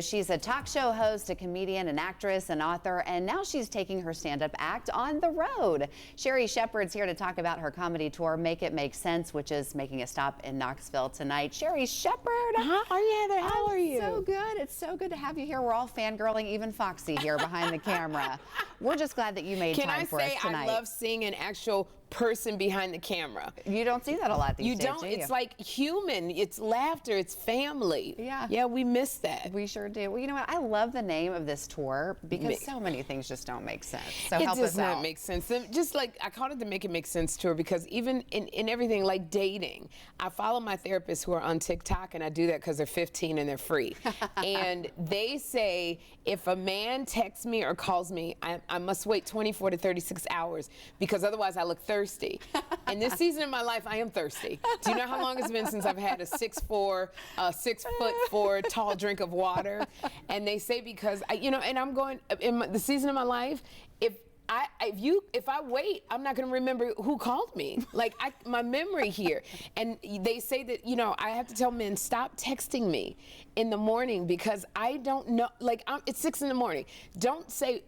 She's a talk show host, a comedian, an actress, an author, and now she's taking her stand-up act on the road. Sherri Shepherd's here to talk about her comedy tour, Make It Make Sense, which is making a stop in Knoxville tonight. Sherri Shepherd. Hi, Heather. How are you? So good. It's so good to have you here. We're all fangirling, even Foxy here behind the camera. We're just glad that you made time for us tonight. Can I say I love seeing an actual person behind the camera? You don't see that a lot these days, You don't. do you? It's like human. It's laughter. It's family. Yeah. Yeah, we miss that. We sure do. Well, you know what? I love the name of this tour because so many things just don't make sense. So help us out. It does not make sense. Just like I called it the Make It Make Sense tour because even in everything like dating, I follow my therapists who are on TikTok, and I do that because they're 15 and they're free. And they say if a man texts me or calls me, I must wait 24 to 36 hours because otherwise I look thirsty. And this season of my life, I am thirsty. Do you know how long it's been since I've had a 6'4" tall drink of water? And they say because and I'm going in the season of my life. If I wait, I'm not going to remember who called me. Like my memory here. And they say that I have to tell men stop texting me in the morning because I don't know. Like it's 6 in the morning. Don't say.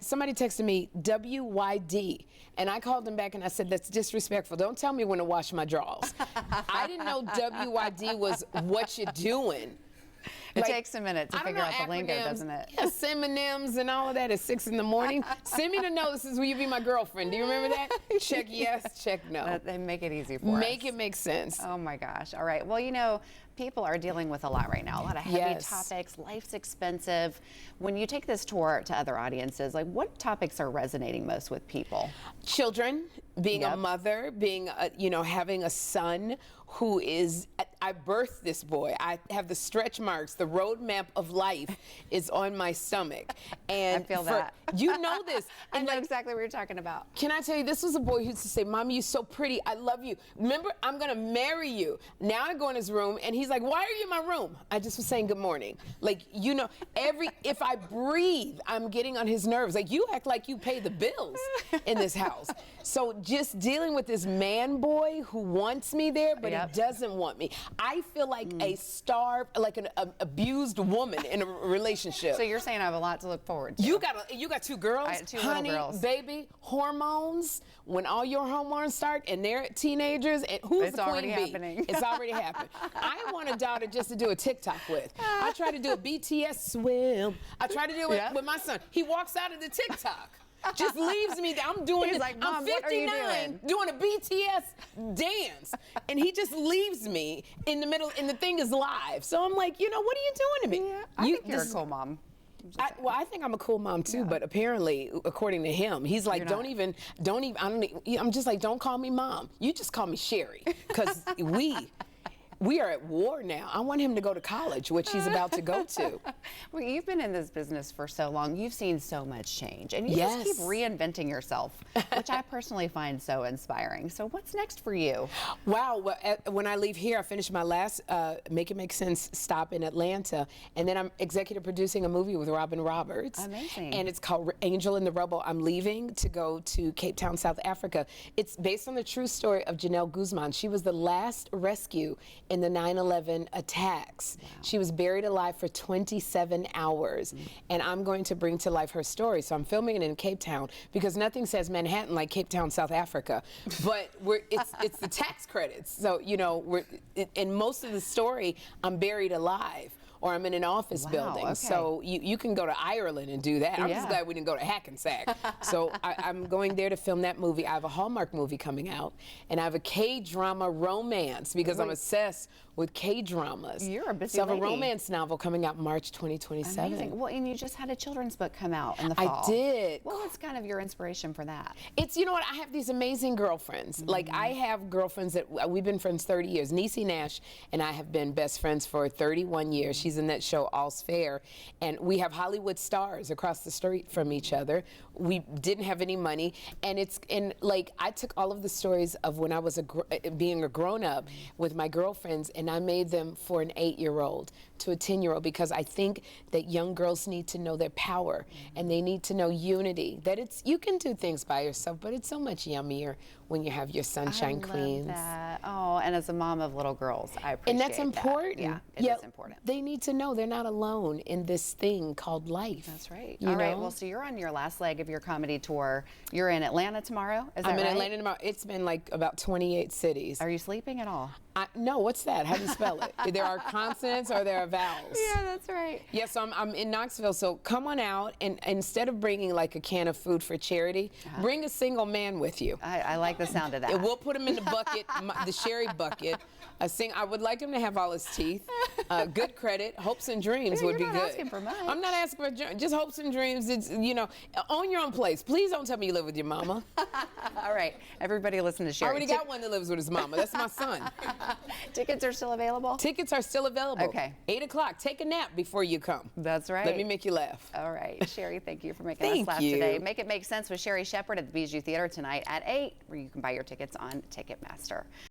Somebody texted me WYD, and I called them back and I said that's disrespectful. Don't tell me when to wash my drawers. I didn't know WYD was what you're doing. It takes a minute to figure out the lingo, doesn't it? Yeah, synonyms and all of that at 6 in the morning. Send me the notices, will you be my girlfriend? Do you remember that? Check yes, check no. They make it easy for us. Make it make sense. Oh my gosh. All right. Well, people are dealing with a lot right now, a lot of heavy topics. Life's expensive. When you take this tour to other audiences, like what topics are resonating most with people? Children, being a mother, being having a son who is, I birthed this boy. I have the stretch marks. The roadmap of life is on my stomach. And I feel that. You know this. I know exactly what you're talking about. Can I tell you, this was a boy who used to say, Mommy, you're so pretty. I love you. Remember, I'm going to marry you. Now I go in his room and he's like, why are you in my room? I just was saying good morning. Like, if I breathe, I'm getting on his nerves. Like, you act like you pay the bills in this house. So just dealing with this man boy who wants me there, but he doesn't want me. I feel like a starved, like an abused woman in a relationship. So you're saying I have a lot to look forward to. You got 2 girls? I have 2 honey, little girls. Baby, hormones, when all your hormones start and they're teenagers, and who's it's the queen already bee? happening. It's already happened. I want a daughter just to do a TikTok with. I try to do a BTS swim. I try to do it with my son. He walks out of the TikTok. Just leaves me. I'm doing. He's like, Mom, I'm 59 doing a BTS dance, and he just leaves me in the middle, and the thing is live. So I'm like, what are you doing to me? Yeah, I think you're a cool mom. I think I'm a cool mom too, but apparently, according to him, he's like, don't even. I'm just like, don't call me mom. You just call me Sherri, because we are at war now. I want him to go to college, which he's about to go to. Well, you've been in this business for so long. You've seen so much change. And you just keep reinventing yourself, which I personally find so inspiring. So what's next for you? Wow. Well, when I leave here, I finish my last Make It Make Sense stop in Atlanta. And then I'm executive producing a movie with Robin Roberts. Amazing. And it's called Angel in the Rubble. I'm leaving to go to Cape Town, South Africa. It's based on the true story of Janelle Guzman. She was the last rescue in the 9/11 attacks. Wow. She was buried alive for 27 hours. And I'm going to bring to life her story. So I'm filming it in Cape Town because nothing says Manhattan like Cape Town, South Africa. But it's the tax credits. So, in most of the story, I'm buried alive. Or I'm in an office building. Okay. So you can go to Ireland and do that. I'm just glad we didn't go to Hackensack. So I'm going there to film that movie. I have a Hallmark movie coming out, and I have a K-drama romance because I'm obsessed with K-dramas. You're a busy So I have lady. a romance novel coming out March 2027. Amazing. Well, and you just had a children's book come out in the fall. I did. What was kind of your inspiration for that? It's, I have these amazing girlfriends. Like, I have girlfriends that we've been friends 30 years. Niecy Nash and I have been best friends for 31 years. She's in that show All's Fair, and we have Hollywood stars across the street from each other. We didn't have any money, and I took all of the stories of when I was being a grown-up with my girlfriends, and I made them for an 8-year-old to a 10-year-old because I think that young girls need to know their power, and they need to know unity. That you can do things by yourself, but it's so much yummier when you have your sunshine queens. That. Oh, and as a mom of little girls, I appreciate that. And that's important. Yeah, it is important. They need to know they're not alone in this thing called life. That's right. You All right. know? Well, so you're on your last leg of your comedy tour. You're in Atlanta tomorrow. Is that I'm in right? Atlanta tomorrow. It's been like about 28 cities. Are you sleeping at all? No, what's that? How do you spell it? There are consonants or there are vowels? Yeah, that's right. Yeah, so I'm in Knoxville, so come on out, and instead of bringing like a can of food for charity, bring a single man with you. I like the sound of that. And we'll put him in the bucket, the Sherri bucket. I would like him to have all his teeth. Good credit, hopes and dreams Yeah, would be you're good. not asking for much. I'm not asking for just hopes and dreams. It's, you know, own your own place. Please don't tell me you live with your mama. All right, everybody listen to I Sherri. already got one that lives with his mama. That's my son. Tickets are still available? Tickets are still available. Okay. 8 o'clock. Take a nap before you come. That's right. Let me make you laugh. All right, Sherri, thank you for making us Thank laugh you. today. Make It Make Sense with Sherri Shepherd at the Bijou Theater tonight at 8, where you can buy your tickets on Ticketmaster.